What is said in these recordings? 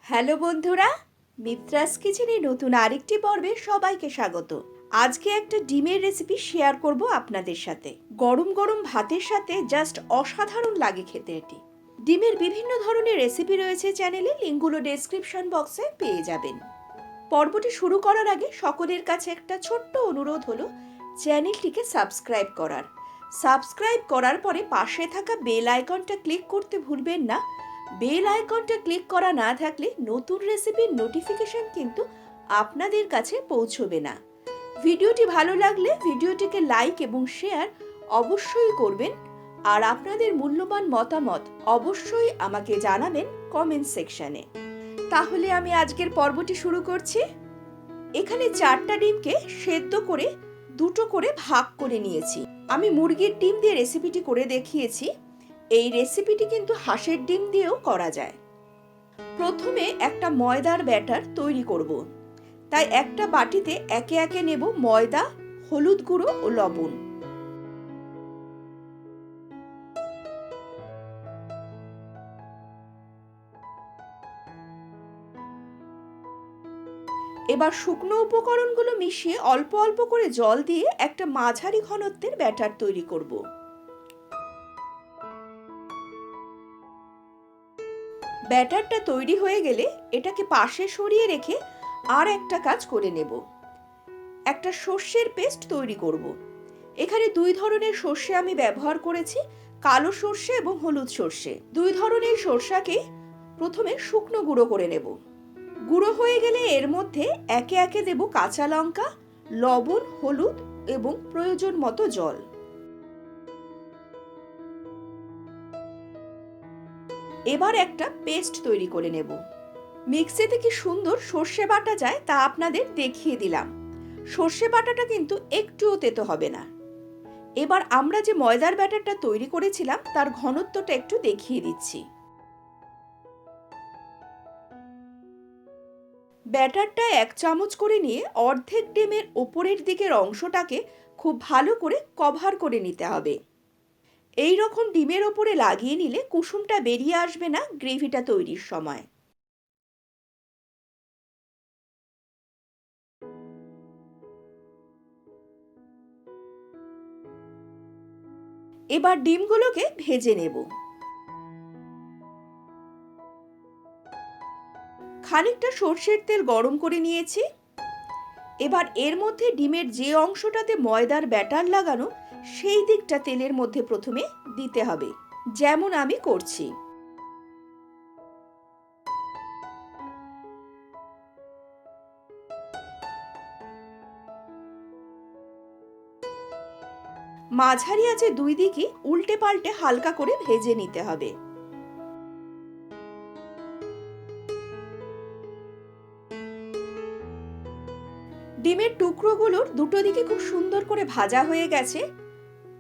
Hello বন্ধুরা, মিত্রাস কিচেনে নতুন আরেকটি পর্বে সবাইকে স্বাগত। আজকে একটা ডিমের রেসিপি শেয়ার করব আপনাদের সাথে। গরম গরম ভাতের সাথে জাস্ট অসাধারণ লাগে খেতে এটি। ডিমের বিভিন্ন ধরনের রেসিপি রয়েছে চ্যানেলে, লিঙ্কগুলো ডেসক্রিপশন বক্সে পেয়ে যাবেন। পর্বটি শুরু করার আগে সকলের কাছে একটা ছোট্ট অনুরোধ হলো চ্যানেলটিকে সাবস্ক্রাইব করার। সাবস্ক্রাইব করার পরে পাশে থাকা বেল আইকনটা ক্লিক করতে ভুলবেন না। বেল আইকনটা ক্লিক করা না থাকলে নতুন রেসিপির নোটিফিকেশন কিন্তু আপনাদের কাছে পৌঁছবে না। ভিডিওটি ভালো লাগলে ভিডিওটিকে লাইক এবং শেয়ার অবশ্যই করবেন, আর আপনাদের মূল্যবান মতামত অবশ্যই আমাকে জানাবেন কমেন্ট সেকশনে। তাহলে আমি আজকের পর্বটি শুরু করছি। এখানে 4টা ডিমকে সেদ্ধ করে 2টো করে ভাগ করে নিয়েছি। আমি মুরগির ডিম দিয়ে রেসিপিটি করে দেখিয়েছি। এই রেসিপিটি কিন্তু হাঁসের ডিম দিয়েও করা যায়। প্রথমে একটা ময়দার ব্যাটার তৈরি করব, তাই একটা বাটিতে একে একে নেব ময়দা, হলুদ গুঁড়ো ও লবণ। এবার শুকনো উপকরণগুলো মিশিয়ে অল্প অল্প করে জল দিয়ে একটা মাঝারি ঘনত্বের ব্যাটার তৈরি করব। ব্যাটারটা তৈরি হয়ে গেলে এটাকে পাশে সরিয়ে রেখে আর একটা কাজ করে নেব। একটা সর্ষের পেস্ট তৈরি করব। এখানে 2 ধরনের সর্ষে আমি ব্যবহার করেছি, কালো সর্ষে এবং হলুদ সর্ষে। 2 ধরনের সর্ষাকে প্রথমে শুকনো গুঁড়ো করে নেব। গুঁড়ো হয়ে গেলে এর মধ্যে একে একে দেব কাঁচা লঙ্কা, লবণ, হলুদ এবং প্রয়োজন মতো জল। এবার একটা পেস্ট তৈরি করে নেব। মিক্সিতে কি সুন্দর সর্ষে বাটা যায় তা আপনাদের দেখিয়ে দিলাম। সর্ষে বাটাটা কিন্তু একটুও তেতো হবে না। এবার আমরা যে ময়দার ব্যাটারটা তৈরি করেছিলাম তার ঘনত্বটা একটু দেখিয়ে দিচ্ছি। ব্যাটারটা 1 চামচ করে নিয়ে অর্ধেক ডিমের ওপরের দিকের অংশটাকে খুব ভালো করে কভার করে নিতে হবে। এই রকম ডিমের ওপরে লাগিয়ে নিলে কুসুমটা বেরিয়ে আসবে না গ্রেভিটা তৈরির সময়। এবার ডিমগুলোকে ভেজে নেব। খানিকটা সর্ষের তেল গরম করে নিয়েছি। এবার এর মধ্যে ডিমের যে অংশটাতে ময়দার ব্যাটার লাগানো সেই দিকটা তেলের মধ্যে প্রথমে দিতে হবে, যেমন আমি করছি। মাঝারি আঁচে 2 দিকই উল্টে পাল্টে হালকা করে ভেজে নিতে হবে। ডিমের টুকরোগুলোর দুটো দিকে খুব সুন্দর করে ভাজা হয়ে গেছে,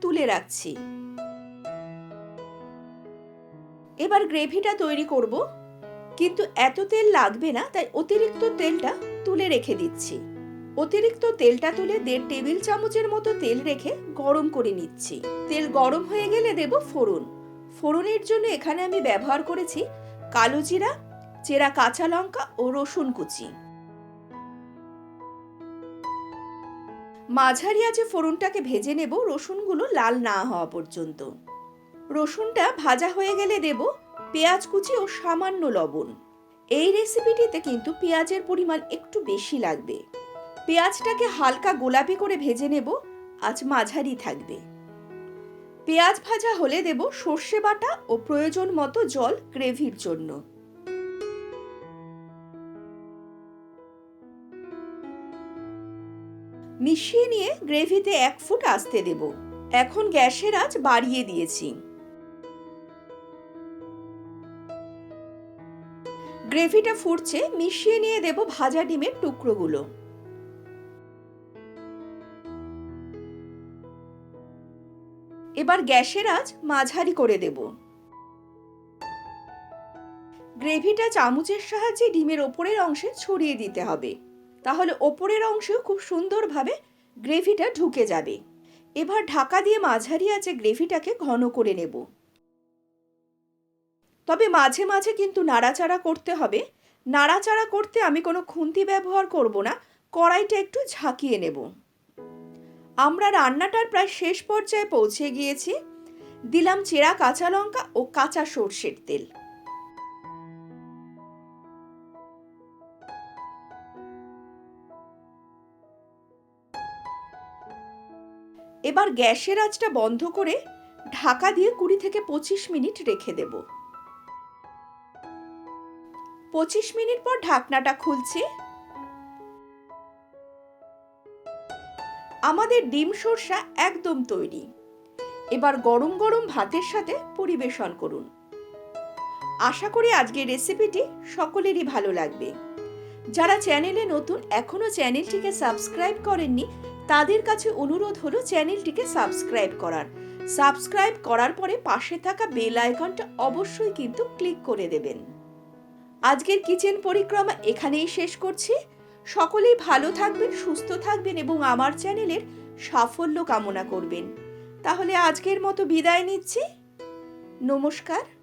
তুলে রাখছি। এবার গ্রেভিটা তৈরি করব, কিন্তু এত তেল লাগবে না, তাই অতিরিক্ত তেলটা তুলে রেখে দিচ্ছি। অতিরিক্ত তেলটা তুলে 1.5 টেবিল চামচের মতো তেল রেখে গরম করে নিচ্ছি। তেল গরম হয়ে গেলে দেব ফোড়ন। ফোড়নের জন্য এখানে আমি ব্যবহার করেছি কালো জিরা, চেরা কাঁচা লঙ্কা ও রসুন কুচি। মাঝারি আঁচে ফোড়নটাকে ভেজে নেব রসুনগুলো লাল না হওয়া পর্যন্ত। রসুনটা ভাজা হয়ে গেলে দেব পেঁয়াজ কুচি ও সামান্য লবণ। এই রেসিপিটিতে কিন্তু পেঁয়াজের পরিমাণ একটু বেশি লাগবে। পেঁয়াজটাকে হালকা গোলাপি করে ভেজে নেব, আঁচ মাঝারি থাকবে। পেঁয়াজ ভাজা হলে দেব সর্ষে বাটা ও প্রয়োজন মতো জল গ্রেভির জন্য। মিশিয়ে নিয়ে গ্রেভিতে 1 ফুট আস্তে দেব। এখন গ্যাসের আঁচ বাড়িয়ে দিয়েছি। গ্রেভিটা ফুটছে, মিশিয়ে নিয়ে দেব ভাজা ডিমের টুকরোগুলো। এবার গ্যাসের আঁচ মাঝারি করে দেব। গ্রেভিটা চামচের সাহায্যে ডিমের ওপরের অংশে ছড়িয়ে দিতে হবে, তাহলে ওপরের অংশেও খুব সুন্দরভাবে গ্রেভিটা ঢুকে যাবে। এবার ঢাকা দিয়ে মাঝারি আঁচে গ্রেভিটাকে ঘন করে নেব। তবে মাঝে মাঝে কিন্তু নাড়াচাড়া করতে হবে, নাড়াচাড়া করতে আমি কোনো খুন্তি ব্যবহার করব না, কড়াইটা একটু ঝাঁকিয়ে নেব। আমরা রান্নাটার প্রায় শেষ পর্যায়ে পৌঁছে গিয়েছি। দিলাম চেরা কাঁচা লঙ্কা ও কাঁচা সর্ষের তেল। এবার গ্যাসের আঁচটা বন্ধ করে ঢাকা দিয়ে 20 থেকে 25 মিনিট রেখে দেব। 25 মিনিট পর ঢাকনাটা খুলছি। আমাদের ডিম সরষা একদম তৈরি। এবার গরম গরম ভাতের সাথে পরিবেশন করুন। আশা করি আজকের রেসিপিটি সকলেরই ভালো লাগবে। যারা চ্যানেলে নতুন, এখনো চ্যানেলটিকে সাবস্ক্রাইব করেননি, তাদের কাছে অনুরোধ হলো চ্যানেলটিকে সাবস্ক্রাইব করার। সাবস্ক্রাইব করার পরে পাশে থাকা বেল আইকনটা অবশ্যই কিন্তু ক্লিক করে দেবেন। আজকের কিচেন পরিক্রমা এখানেই শেষ করছি। সকলেই ভালো থাকবেন, সুস্থ থাকবেন এবং আমার চ্যানেলের সাফল্য কামনা করবেন। তাহলে আজকের মতো বিদায় নিচ্ছি। নমস্কার।